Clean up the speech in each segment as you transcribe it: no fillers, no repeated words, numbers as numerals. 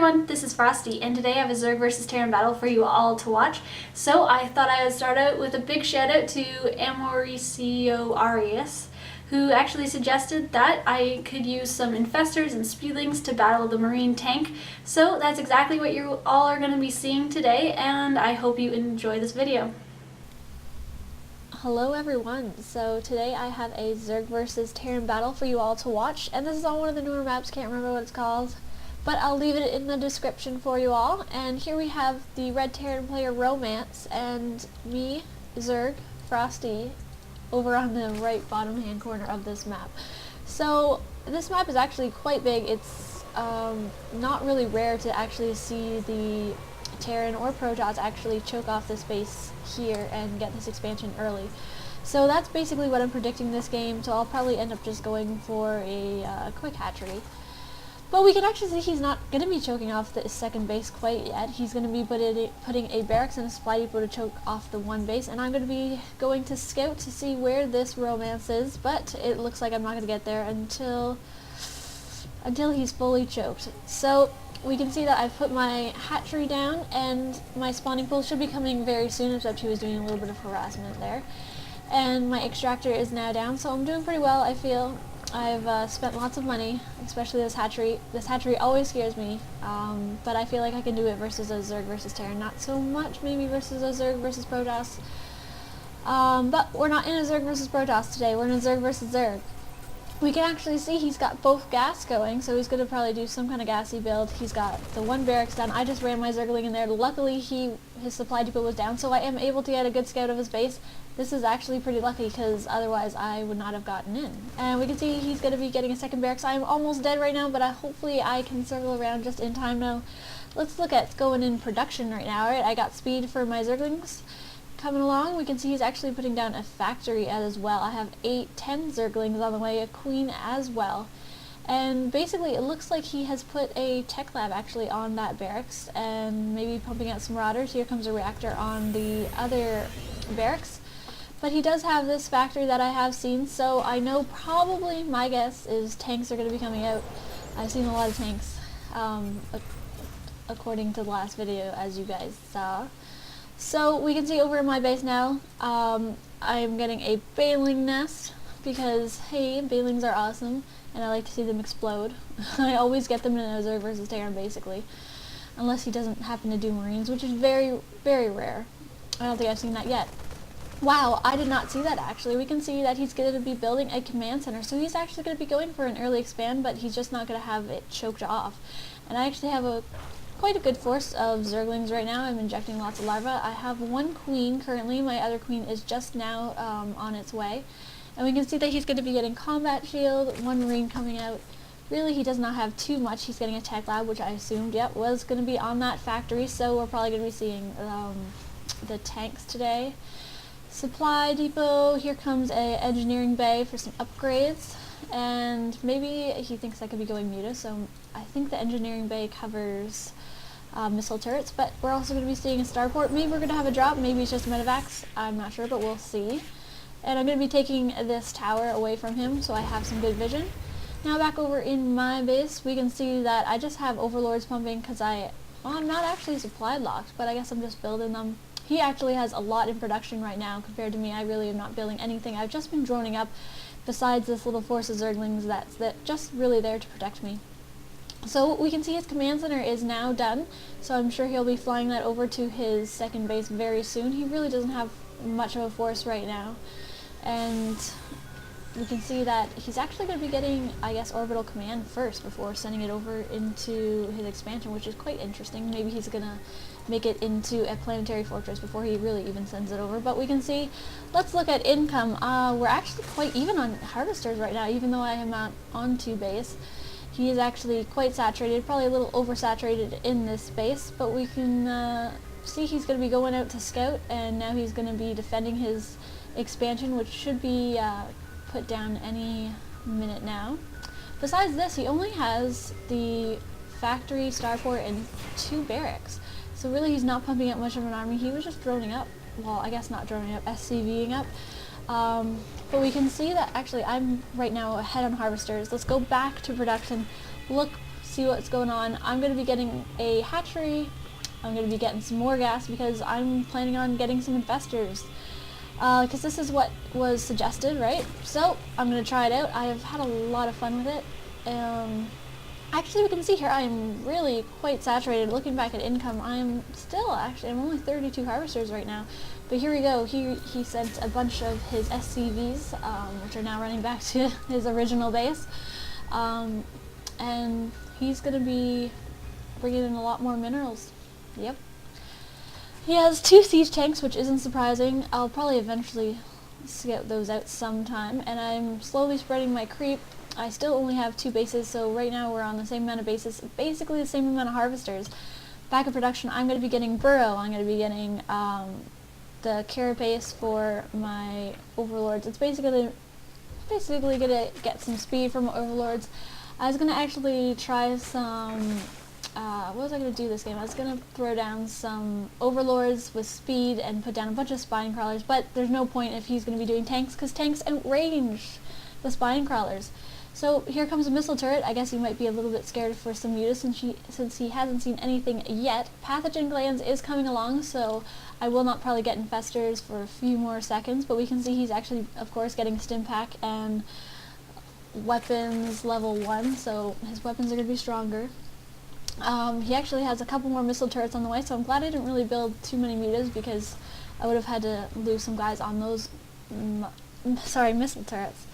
everyone, this is Frosty, and today I have a Zerg versus Terran battle for you all to watch. So I thought I would start out with a big shout out to Mauricio Arias, who actually suggested that I could use some infestors and spewlings to battle the marine tank. So that's exactly what you all are going to be seeing today, and I hope you enjoy this video. Hello everyone, so today I have a Zerg versus Terran battle for you all to watch, and this is on one of the newer maps, can't remember what it's called, but I'll leave it in the description for you all. And here we have the red Terran player Romance, and me, Zerg, Frosty, over on the right bottom hand corner of this map. So this map is actually quite big. It's not really rare to actually see the Terran or Protoss actually choke off this base here and get this expansion early. So that's basically what I'm predicting this game, so I'll probably end up just going for a quick hatchery. But we can actually see he's not going to be choking off the second base quite yet. He's going to be putting a barracks and a supply depot to choke off the one base, and I'm going to be going to scout to see where this Romance is, but it looks like I'm not going to get there until he's fully choked. So we can see that I've put my hatchery down, and my spawning pool should be coming very soon, except he was doing a little bit of harassment there. And my extractor is now down, so I'm doing pretty well, I feel. I've spent lots of money, especially this hatchery. This hatchery always scares me, but I feel like I can do it versus a Zerg versus Terran. Not so much maybe versus a Zerg versus Protoss. But we're not in a Zerg versus Protoss today, we're in a Zerg versus Zerg. We can actually see he's got both gas going, so he's going to probably do some kind of gassy build. He's got the one barracks done. I just ran my Zergling in there. Luckily his supply depot was down, so I am able to get a good scout of his base. This is actually pretty lucky, because otherwise I would not have gotten in. And we can see he's going to be getting a second barracks. I'm almost dead right now, but hopefully I can circle around just in time now. Let's look at going in production right now. Alright, I got speed for my Zerglings coming along. We can see he's actually putting down a factory as well. I have 10 Zerglings on the way, a queen as well. And basically it looks like he has put a tech lab actually on that barracks, and maybe pumping out some marauders. Here comes a reactor on the other barracks. But he does have this factory that I have seen, so I know probably, my guess is tanks are going to be coming out. I've seen a lot of tanks, according to the last video, as you guys saw. So we can see over in my base now, I'm getting a baling nest, because hey, balings are awesome, and I like to see them explode. I always get them in a Zerg versus Terran basically, unless he doesn't happen to do Marines, which is very, very rare. I don't think I've seen that yet. Wow, I did not see that actually. We can see that he's going to be building a command center, so he's actually going to be going for an early expand, but he's just not going to have it choked off. And I actually have quite a good force of Zerglings right now. I'm injecting lots of larvae. I have one queen currently. My other queen is just now on its way. And we can see that he's going to be getting combat shield, one marine coming out. Really, he does not have too much. He's getting a tech lab, which I assumed, yep, was going to be on that factory, so we're probably going to be seeing the tanks today. Supply depot, here comes a engineering bay for some upgrades, and maybe he thinks I could be going muta, so I think the engineering bay covers missile turrets, but we're also going to be seeing a starport. Maybe we're going to have a drop, maybe it's just medevacs, I'm not sure, but we'll see. And I'm going to be taking this tower away from him, so I have some good vision. Now back over in my base, we can see that I just have overlords pumping, because I'm not actually supplied locked, but I guess I'm just building them. He actually has a lot in production right now compared to me. I really am not building anything. I've just been droning up, besides this little force of Zerglings that's just really there to protect me. So we can see his command center is now done, so I'm sure he'll be flying that over to his second base very soon. He really doesn't have much of a force right now, and we can see that he's actually going to be getting, I guess, orbital command first before sending it over into his expansion, which is quite interesting. Maybe he's going to make it into a planetary fortress before he really even sends it over. But we can see, let's look at income. We're actually quite even on harvesters right now, even though I am not on 2 base. He is actually quite saturated, probably a little oversaturated in this space, but we can see he's going to be going out to scout, and now he's going to be defending his expansion, which should be put down any minute now. Besides this, he only has the factory, starport, and 2 barracks. So really he's not pumping up much of an army. He was just droning up. Well, I guess not droning up, SCVing up. But we can see that actually I'm right now ahead on harvesters. Let's go back to production, look, see see what's going on. I'm going to be getting a hatchery. I'm going to be getting some more gas because I'm planning on getting some infestors. Because this is what was suggested, right? So I'm going to try it out. I have had a lot of fun with it. Actually, we can see here I am really quite saturated. Looking back at income, I'm only 32 harvesters right now. But here we go. He sent a bunch of his SCVs, which are now running back to his original base. And he's going to be bringing in a lot more minerals. Yep. He has 2 siege tanks, which isn't surprising. I'll probably eventually get those out sometime. And I'm slowly spreading my creep. I still only have 2 bases, so right now we're on the same amount of bases, basically the same amount of harvesters. Back in production, I'm going to be getting burrow. I'm going to be getting the carapace for my overlords. It's basically going to get some speed from overlords. I was going to actually try some... what was I going to do this game? I was going to throw down some overlords with speed and put down a bunch of spine crawlers, but there's no point if he's going to be doing tanks, because tanks outrange the spine crawlers. So here comes a missile turret. I guess he might be a little bit scared for some mutas since he hasn't seen anything yet. Pathogen glands is coming along, so I will not probably get infestors for a few more seconds, but we can see he's actually, of course, getting stim pack and weapons level 1, so his weapons are going to be stronger. He actually has a couple more missile turrets on the way, so I'm glad I didn't really build too many mutas because I would have had to lose some guys on those missile turrets.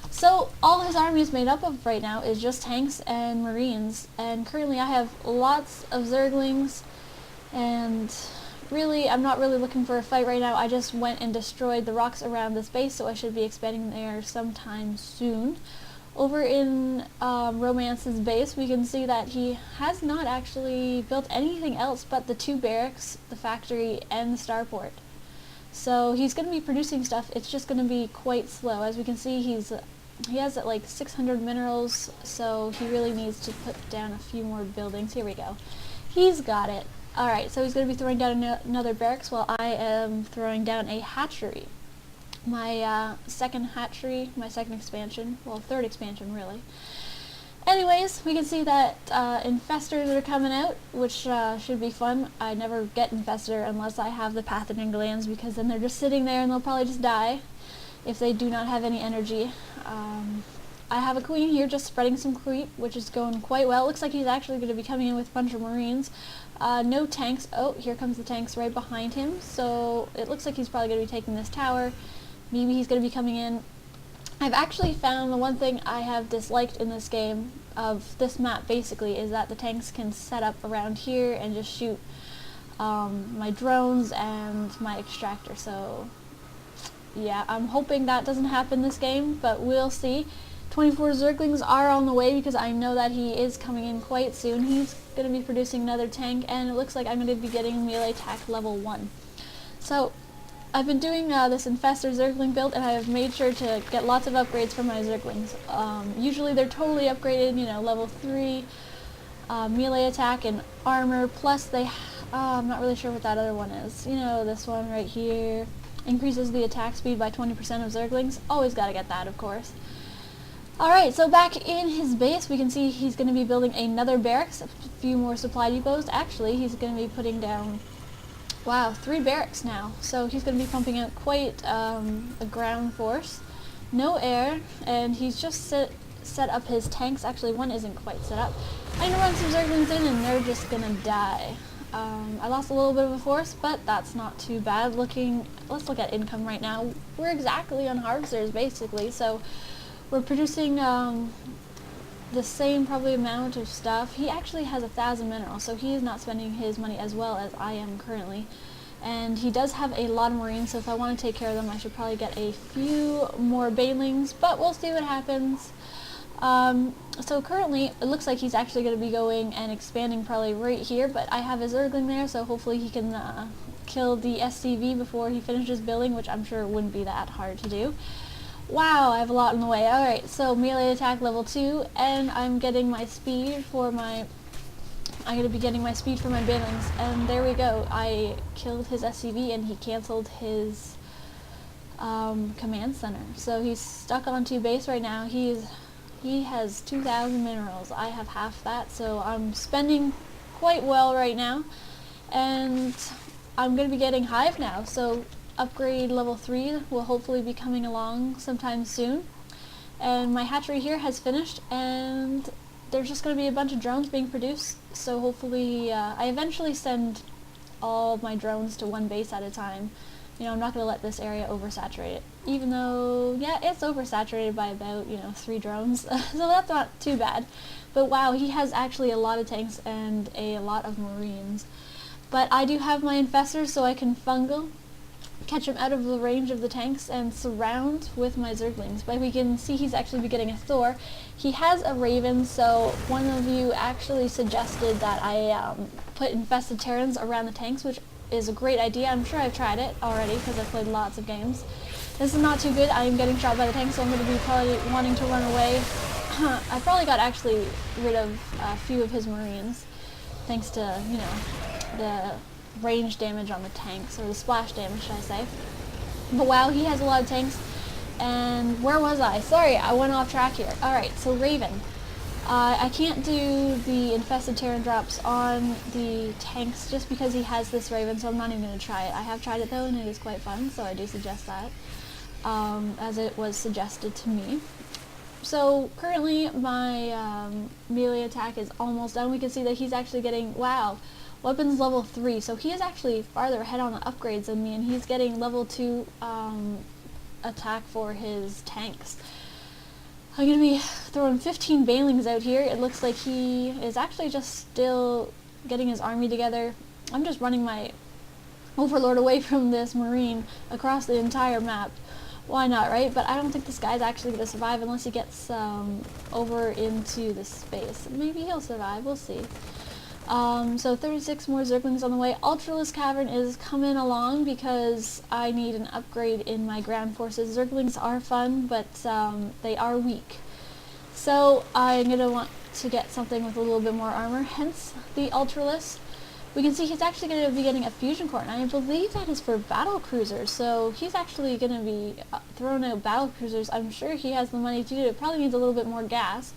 So all his army is made up of right now is just tanks and marines, and currently I have lots of zerglings, and really I'm not really looking for a fight right now. I just went and destroyed the rocks around this base, so I should be expanding there sometime soon. Over in Romance's base, we can see that he has not actually built anything else but the 2 barracks, the factory, and the starport. So he's going to be producing stuff. It's just going to be quite slow. As we can see, he has like 600 minerals, so he really needs to put down a few more buildings. Here we go. He's got it. Alright, so he's going to be throwing down another barracks while I am throwing down a hatchery. My second hatchery, my second expansion, well, 3rd expansion really. Anyways, we can see that infestors are coming out, which should be fun. I never get infestor unless I have the pathogen glands, because then they're just sitting there and they'll probably just die if they do not have any energy. I have a queen here just spreading some creep, which is going quite well. Looks like he's actually going to be coming in with a bunch of marines. No tanks. Oh, here comes the tanks right behind him. So it looks like he's probably going to be taking this tower. Maybe he's going to be coming in. I've actually found the one thing I have disliked in this game, of this map basically, is that the tanks can set up around here and just shoot my drones and my extractor. So yeah, I'm hoping that doesn't happen this game, but we'll see. 24 Zerglings are on the way because I know that he is coming in quite soon. He's going to be producing another tank, and it looks like I'm going to be getting melee attack level 1. So I've been doing this infestor Zergling build, and I have made sure to get lots of upgrades for my Zerglings. Usually they're totally upgraded, you know, level 3 melee attack and armor, plus they, I'm not really sure what that other one is. You know, this one right here. Increases the attack speed by 20% of Zerglings. Always gotta get that, of course. Alright, so back in his base, we can see he's going to be building another barracks, a few more supply depots. Actually, he's going to be putting down, wow, 3 barracks now. So he's going to be pumping out quite a ground force. No air, and he's just set up his tanks. Actually, one isn't quite set up. I'm going to run some Zerglings in, and they're just going to die. I lost a little bit of a force, but that's not too bad. Let's look at income right now. We're exactly on harvesters, basically, so we're producing the same probably amount of stuff. He actually has 1,000 minerals, so he is not spending his money as well as I am currently. And he does have a lot of marines, so if I want to take care of them, I should probably get a few more banelings, but we'll see what happens. So currently, it looks like he's actually going to be going and expanding probably right here, but I have a Zergling there, so hopefully he can kill the SCV before he finishes building, which I'm sure wouldn't be that hard to do. Wow, I have a lot in the way. Alright, so melee attack level 2, and I'm getting my speed for my... I'm going to be getting my speed for my banelings, and there we go. I killed his SCV, and he cancelled his command center. So he's stuck onto base right now. He's He has 2,000 minerals. I have half that, so I'm spending quite well right now. And I'm going to be getting Hive now, so upgrade level 3 will hopefully be coming along sometime soon. And my hatchery here has finished, and there's just going to be a bunch of drones being produced, so hopefully I eventually send all my drones to one base at a time. You know, I'm not going to let this area oversaturate it, even though, yeah, it's oversaturated by about, 3 drones, so that's not too bad. But wow, he has actually a lot of tanks and a lot of marines. But I do have my infestors, so I can fungal, catch him out of the range of the tanks, and surround with my Zerglings. But we can see he's actually beginning a Thor. He has a Raven, so one of you actually suggested that I put infested Terrans around the tanks, which is a great idea. I'm sure I've tried it already because I've played lots of games. This is not too good. I am getting shot by the tank, so I'm going to be probably wanting to run away. I probably got actually rid of a few of his Marines, thanks to, the range damage on the tanks, or the splash damage, should I say. But wow, he has a lot of tanks. And where was I? Sorry, I went off track here. Alright, so Raven. I can't do the infested Terran drops on the tanks just because he has this Raven, so I'm not even going to try it. I have tried it though, and it is quite fun, so I do suggest that, as it was suggested to me. So currently my melee attack is almost done. We can see that he's actually getting, wow, weapons level 3, so he is actually farther ahead on the upgrades than me, and he's getting level 2 attack for his tanks. I'm going to be throwing 15 Banelings out here. It looks like he is actually just still getting his army together. I'm just running my Overlord away from this Marine across the entire map. Why not, right? But I don't think this guy's actually going to survive unless he gets over into the space. Maybe he'll survive, we'll see. So 36 more Zerglings on the way. Ultralisk Cavern is coming along because I need an upgrade in my ground forces. Zerglings are fun, but they are weak. So I'm going to want to get something with a little bit more armor, hence the Ultralisk. We can see he's actually going to be getting a fusion core, and I believe that is for battle cruisers, so he's actually going to be throwing out battle cruisers. I'm sure he has the money to do it. It probably needs a little bit more gas.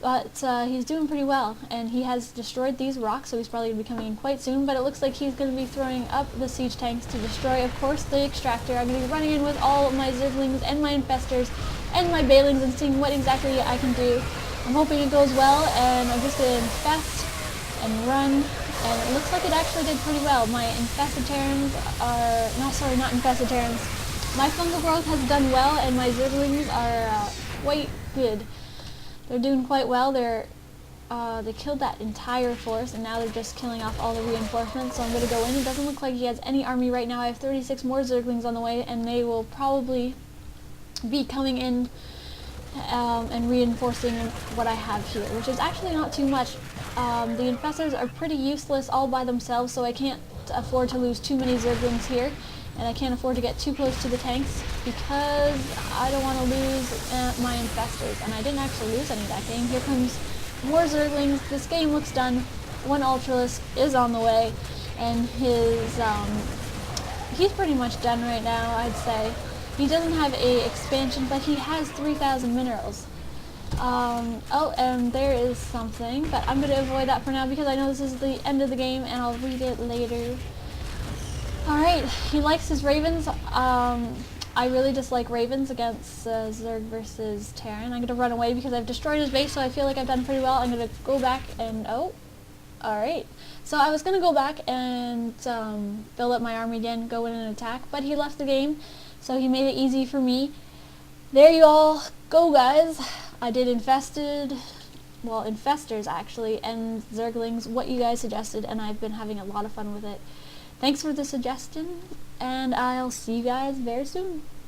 But he's doing pretty well, and he has destroyed these rocks, so he's probably going to be coming in quite soon. But it looks like he's going to be throwing up the siege tanks to destroy, of course, the extractor. I'm going to be running in with all of my Zerglings and my infestors and my Banelings and seeing what exactly I can do. I'm hoping it goes well, and I'm just going to infest and run, and it looks like it actually did pretty well. My infested Terrans are, no, sorry, not infested Terrans. My fungal growth has done well, and my Zerglings are quite good. They're doing quite well. They killed that entire force, and now they're just killing off all the reinforcements, so I'm going to go in. It doesn't look like he has any army right now. I have 36 more Zerglings on the way, and they will probably be coming in and reinforcing what I have here, which is actually not too much. The infestors are pretty useless all by themselves, so I can't afford to lose too many Zerglings here. And I can't afford to get too close to the tanks because I don't want to lose my infestors. And I didn't actually lose any that game. Here comes more Zerglings. This game looks done. One Ultralisk is on the way, and he's pretty much done right now, I'd say. He doesn't have a expansion, but he has 3,000 minerals. Oh, and there is something, but I'm going to avoid that for now because I know this is the end of the game, and I'll read it later. Alright, he likes his Ravens. I really dislike Ravens against Zerg versus Terran. I'm going to run away because I've destroyed his base, so I feel like I've done pretty well. I'm going to go back and... oh, alright. So I was going to go back and build up my army again, go in and attack, but he left the game, so he made it easy for me. There you all go, guys. I did infestors actually, and Zerglings, what you guys suggested, and I've been having a lot of fun with it. Thanks for the suggestion, and I'll see you guys very soon.